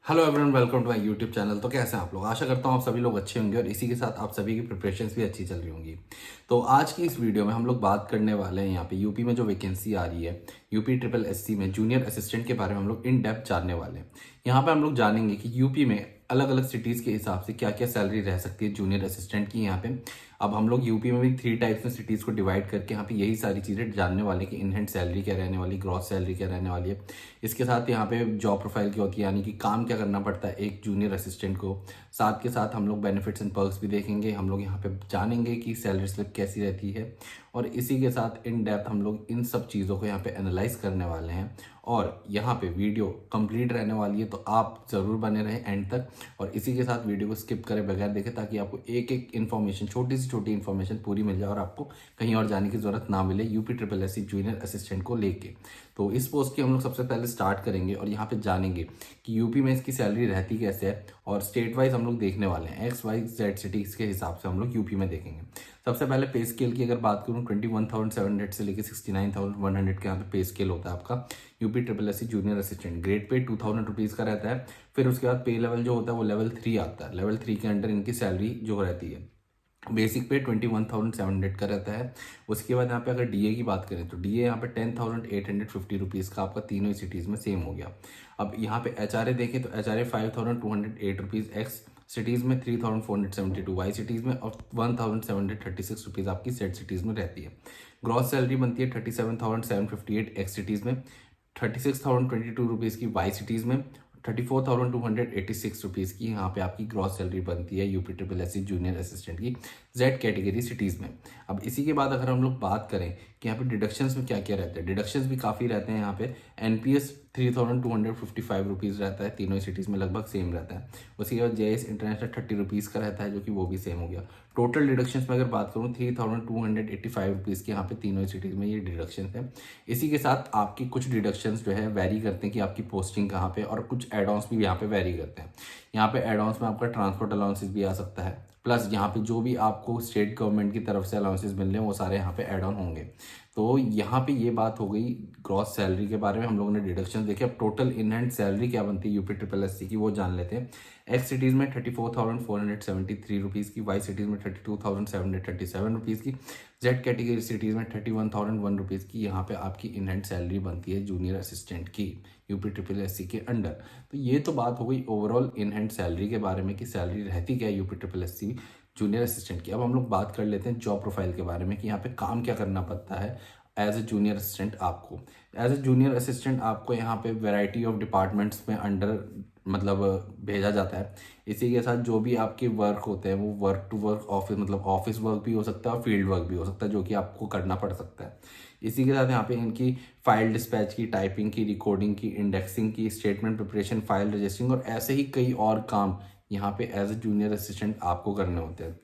Hello everyone, welcome to my YouTube channel. तो कैसे हैं आप लोग? आशा करता हूँ आप सभी लोग अच्छे होंगे और इसी के साथ आप सभी की प्रिपरेशंस भी अच्छी चल रही होंगी। तो आज की इस वीडियो में हम लोग बात करने वाले हैं यहाँ पे यूपी में जो वैकेंसी आ रही है यूपी ट्रिपल एससी में जूनियर असिस्टेंट के बारे में हम लोग इन डेप्थ जानने वाले हैं। यहाँ पे हम लोग जानेंगे कि यूपी में अलग अलग सिटीज़ के हिसाब से क्या क्या सैलरी रह सकती है जूनियर असिस्टेंट की यहाँ पे। अब हम लोग यूपी में भी 3 टाइप्स में सिटीज़ को डिवाइड करके यहाँ पे यही सारी चीज़ें जानने वाले कि इन हैंड सैलरी क्या रहने वाली, ग्रॉस सैलरी क्या रहने वाली है। इसके साथ यहाँ पे जॉब प्रोफाइल क्या होती है, यानी कि काम क्या करना पड़ता है एक जूनियर असिस्टेंट को। साथ के साथ हम लोग बेनिफिट्स एंड पर्क्स भी देखेंगे। हम लोग यहाँ पे जानेंगे कि सैलरी स्लिप कैसी रहती है और इसी के साथ इन डेप्थ हम लोग इन सब चीज़ों को यहाँ पे एनालाइज करने वाले हैं। और यहाँ पे वीडियो कंप्लीट रहने वाली है, तो आप ज़रूर बने रहें एंड तक। और इसी के साथ वीडियो को स्किप करे बगैर देखें ताकि आपको एक एक इन्फॉर्मेशन, छोटी से छोटी इन्फॉर्मेशन पूरी मिल जाए और आपको कहीं और जाने की ज़रूरत ना मिले UP triple S C junior assistant को लेके। तो इस पोस्ट की हम लोग सबसे पहले स्टार्ट करेंगे और यहाँ पे जानेंगे कि यूपी में इसकी सैलरी रहती कैसे है। और स्टेट वाइज हम लोग देखने वाले हैं, एक्स वाई जेड सिटीज़ के हिसाब से हम लोग यूपी में देखेंगे। सबसे पहले पे स्केल की अगर बात करूँ, 21,700 से लेकर 69,100 के यहाँ पे स्केल होता है आपका UP triple S C junior assistant. Grade pay 2,000 rupees का रहता है। फिर उसके बाद पे लेवल जो होता है वो लेवल 3 आता है। लेवल 3 के अंडर इनकी सैलरी जो रहती है बेसिक पे 21,700 का रहता है। उसके बाद यहाँ पे अगर डीए की बात करें तो डीए यहाँ पे 10,850 रुपीज़ का आपका तीनों ही सिटीज़ में सेम हो गया। अब यहाँ पे एचआरए देखें तो एचआरए 5,208 रुपीज़ एक्स सिटीज़ में, 3,472 वाई सिटीज़ में और 1,736 रुपीज़ आपकी सेट सिटीज़ में रहती है। ग्रॉस सैलरी बनती है 37,758 एक्स सिटीज़ में, 36,022 रुपीज़ की वाई सिटीज़ में, 34,286 रुपीज़ की यहाँ पे आपकी ग्रॉस सैलरी बनती है UP triple S C junior assistant की जेड कैटेगरी सिटीज़ में। अब इसी के बाद अगर हम लोग बात करें कि यहाँ पे डिडक्शंस में क्या क्या रहता है, डिडक्शंस भी काफ़ी रहते हैं यहाँ पे। एनपीएस 3,255 रुपीज़ रहता है, तीनों ही सिटीज़ में लगभग सेम रहता है। उसके बाद जेएस इंटरनेशनल 30 रुपीज़ का रहता है, जो कि वो भी सेम हो गया। टोटल डिडक्शंस में अगर बात करूँ 3,285 रुपीज़ के यहाँ पे तीनों ही सिटीज़ में ये डिडक्शन है। इसी के साथ आपकी कुछ डिडक्शंस जो है वेरी करते हैं कि आपकी पोस्टिंग कहाँ पे, और कुछ एड-ऑन्स भी यहाँ पे वेरी करते हैं। यहाँ पे एड-ऑन्स में आपका ट्रांसपोर्ट अलाउंसेस भी आ सकता है, प्लस यहाँ पे जो भी आपको स्टेट गवर्नमेंट की तरफ से अलाउंसेस मिल रहे हैं वो सारे यहाँ पे एड ऑन होंगे। तो यहाँ पे ये बात हो गई ग्रॉस सैलरी के बारे में, हम लोगों ने डिडक्शन देखे। अब टोटल इन हैंड सैलरी क्या बनती है यूपी ट्रिपल एस सी की वो जान लेते हैं। एक्स सिटीज़ में 34,473 रुपीज़ की, वाई सिटीज़ में 32,737 रुपीज़ की, जेड कैटेगरी सिटीज़ में 31,001 रुपीज़ की यहाँ पे आपकी इन हैंड सैलरी बनती है जूनियर असिस्टेंट की यूपी ट्रिपल एस सी के अंडर। तो ये तो बात हो गई ओवरऑल इन हैंड सैलरी के बारे में कि सैलरी रहती क्या है UP triple S C junior assistant की। अब हम लोग बात कर लेते हैं जॉब प्रोफाइल के बारे में कि यहाँ पे काम क्या करना पड़ता है एज ए जूनियर असिस्टेंट आपको। एज ए जूनियर असिस्टेंट आपको यहाँ पे वैरायटी ऑफ डिपार्टमेंट्स में अंडर मतलब भेजा जाता है। इसी के साथ जो भी आपके वर्क होते हैं वो वर्क टू वर्क ऑफिस, मतलब ऑफिस वर्क भी हो सकता है और फील्ड वर्क भी हो सकता है, जो कि आपको करना पड़ सकता है। इसी के साथ यहाँ पे इनकी फाइल डिस्पैच की, टाइपिंग की, रिकॉर्डिंग की, इंडेक्सिंग की, स्टेटमेंट प्रिपरेशन, फाइल रजिस्टरिंग और ऐसे ही कई और काम यहाँ पे एज ए जूनियर असिस्टेंट आपको करने होते हैं।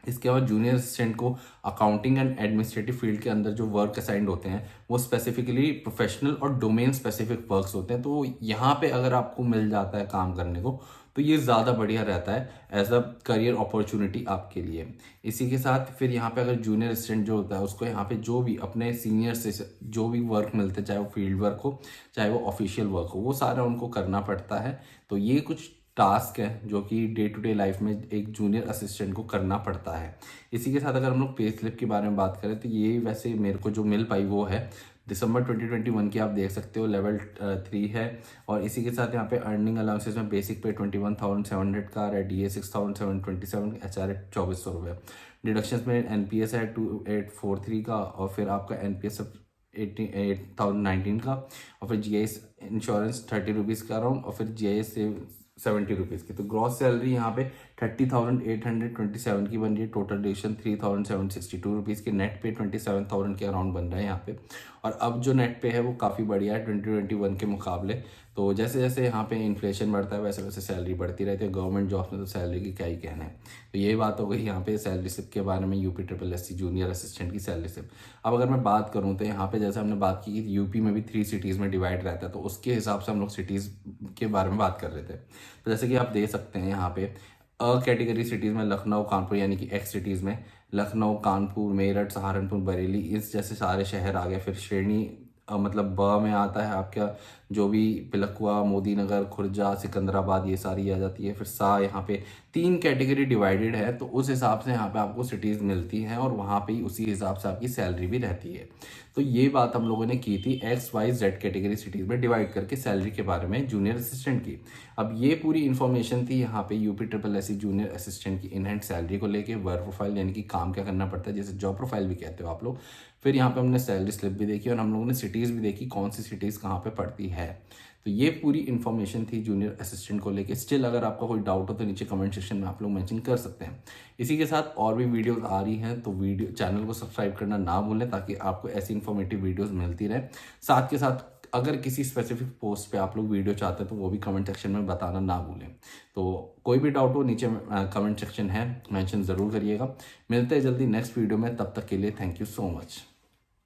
इसके बाद जूनियर असिस्टेंट को अकाउंटिंग एंड एडमिनिस्ट्रेटिव फील्ड के अंदर जो वर्क असाइंड होते हैं वो स्पेसिफिकली प्रोफेशनल और डोमेन स्पेसिफिक वर्क्स होते हैं। तो यहाँ पे अगर आपको मिल जाता है काम करने को तो ये ज़्यादा बढ़िया रहता है एज अ करियर अपॉर्चुनिटी आपके लिए। इसी के साथ फिर यहाँ पे अगर जूनियर असिस्टेंट जो होता है उसको यहाँ पे जो भी अपने सीनियर से जो भी वर्क मिलते हैं, चाहे वो फील्ड वर्क हो चाहे वो ऑफिशियल वर्क हो, वो सारा उनको करना पड़ता है। तो ये कुछ टास्क है जो कि डे टू डे लाइफ में एक जूनियर असिस्टेंट को करना पड़ता है। इसी के साथ अगर हम लोग पे स्लिप के बारे में बात करें तो ये वैसे मेरे को जो मिल पाई वो है दिसंबर 2021 की, आप देख सकते हो लेवल 3 है। और इसी के साथ यहाँ पे अर्निंग अलाउंसेस में बेसिक पे 21,700 का, डी ए 6,727, एच आर 2,400 रुपये। डिडक्शन में एन पी एस है 2,843 का, और फिर आपका एन पी एस 8,019 का, और फिर जी आई एस इंश्योरेंस 30 रुपीज़ का अराउंड, और फिर जी आई एस से 70 रुपीज़ की। तो ग्रॉस सैलरी यहाँ पे 30,827 की बन रही है। टोटल डिडक्शन 3,762 रुपीज़ की, नेट पे 27,000 के अराउंड बन रहा है यहाँ पे। और अब जो नेट पे है वो काफ़ी बढ़िया है 2021 के मुकाबले। तो जैसे जैसे यहाँ पे इन्फ्लेशन बढ़ता है वैसे वैसे सैलरी बढ़ती रहती है। गवर्नमेंट जॉब में तो सैलरी की क्या ही कहना है। तो ये बात हो गई यहाँ पे सैलरी स्लिप के बारे में, UP triple S C junior assistant की सैलरी स्लिप। अब अगर मैं बात करूँ तो यहाँ पे जैसे हमने बात की कि यूपी में भी 3 सिटीज़ में डिवाइड रहता है, तो उसके हिसाब से हम लोग सिटीज़ के बारे में बात कर रहे थे। तो जैसे कि आप देख सकते हैं यहाँ पे कैटेगरी सिटीज़ में लखनऊ, कानपुर, यानी कि एक्स सिटीज़ में लखनऊ, कानपुर, मेरठ, सहारनपुर, बरेली, इस जैसे सारे शहर आ गए। फिर श्रेणी मतलब ब में आता है आपका जो भी पिलखुआ, मोदी नगर, खुर्जा, सिकंदराबाद, ये सारी आ जाती है। फिर सा यहाँ पे 3 कैटेगरी डिवाइडेड है, तो उस हिसाब से यहाँ पे आपको सिटीज़ मिलती हैं और वहाँ पे ही उसी हिसाब से आपकी सैलरी भी रहती है। तो ये बात हम लोगों ने की थी XYZ कैटेगरी सिटीज़ में डिवाइड करके सैलरी के बारे में जूनियर असिस्टेंट की। अब ये पूरी इन्फॉर्मेशन थी यहाँ पे UPSSC जूनियर असिस्टेंट की इन हैंड सैलरी को लेके, वर्क प्रोफाइल यानी कि काम क्या करना पड़ता है, जैसे जॉब प्रोफाइल भी कहते हो आप लोग। फिर यहाँ पे हमने सैलरी स्लिप भी देखी और हम लोगों ने सिटीज़ भी देखी, कौन सी सिटीज़ कहाँ पे पड़ती है। तो ये पूरी इन्फॉर्मेशन थी जूनियर असिस्टेंट को लेके। स्टिल अगर आपका कोई डाउट हो तो नीचे कमेंट सेक्शन में आप लोग मेंशन कर सकते हैं। इसी के साथ और भी वीडियोस आ रही हैं, तो वीडियो चैनल को सब्सक्राइब करना ना भूलें ताकि आपको ऐसी इन्फॉर्मेटिव वीडियोस मिलती रहे। साथ के साथ अगर किसी स्पेसिफिक पोस्ट पे आप लोग वीडियो चाहते हैं तो वो भी कमेंट सेक्शन में बताना ना भूलें। तो कोई भी डाउट हो नीचे कमेंट सेक्शन है, मेंशन ज़रूर करिएगा। मिलते हैं जल्दी नेक्स्ट वीडियो में, तब तक के लिए थैंक यू सो मच।